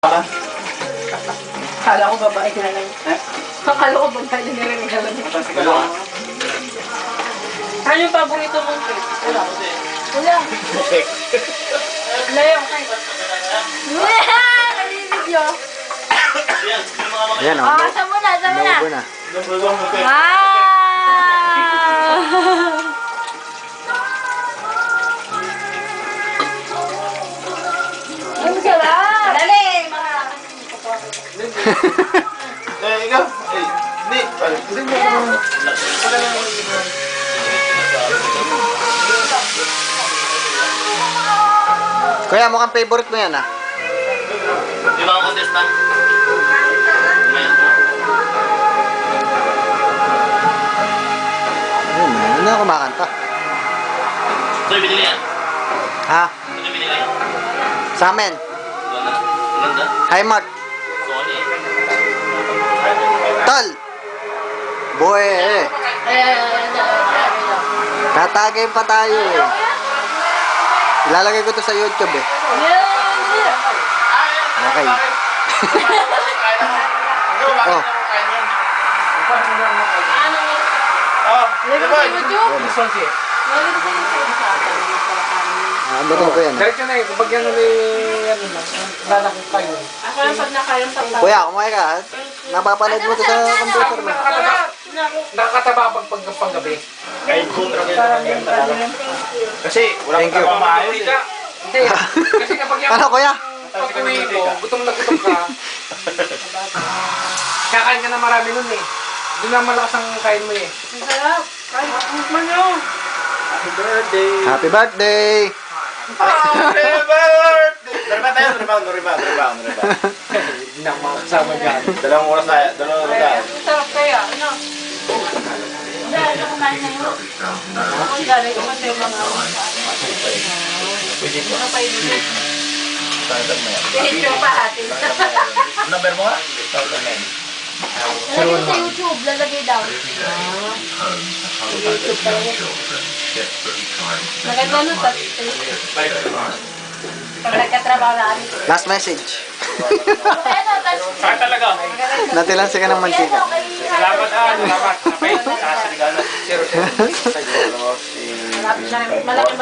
Akala ko babae na lang. Akala ko babae na lang naglalagay. Ano yung paborito mong cake? Wala. Wala. Wala yung cake. Wala! Nalilidyo. Ayan o. Asa mo na, asa mo na. Naubo na. Ang sarap! Dali! Mga... Ikaw. Hindi. Hindi mo. Kuya, mukhang favorite mo yan ah. Di ba ako contestant? Ayun, ano na kumakanta? Ito yung binili yan? Ha? Ito yung binili? Sa amin. Ganda. Ganda. Hi, Mark. Sony. Tol! Boy eh. Tatagay pa tayo eh. Ilalagay ko to sa YouTube eh. Okay. Oh. Abutin ko yan. Diretso na eh, kapag yan ulit, ano lang, lalaki kayo. Ako lang pag nakayang sa Kuya, kumain ka. Napapanood mo to sa computer mo. Nakakataba pag gabi. Kahit kontra kayo. Kasi wala Thank you. pa maayos Hindi eh. ka. Hindi. Kasi kapag yan, Ano kuya? pag uwi mo, gutom na gutom ka, kakain ka na marami nun eh. Doon na malakas ang kain mo eh. Ang sarap! Kahit man yun! Happy birthday. Happy birthday! Happy birthday. Dariba tayo. Dariba. Hindi na makakasama dyan. Dalawang oras tayo. Dalawang oras tayo. Ang sarap kaya, ano? Hindi, ano kumain na yun? Ako galing ko kasi yung mga ano pa yun? Picture pa atin. Number mo nga? Lalagay sa YouTube, lalagay daw. YouTube talaga. Maganda nun sa pag nagkatrabaho na kami. Last message. Ano, Saan talaga? Natilansi ka ng mantika. Salamat salamat. Okay, sa regalo. Zero. malapit na rin, malaki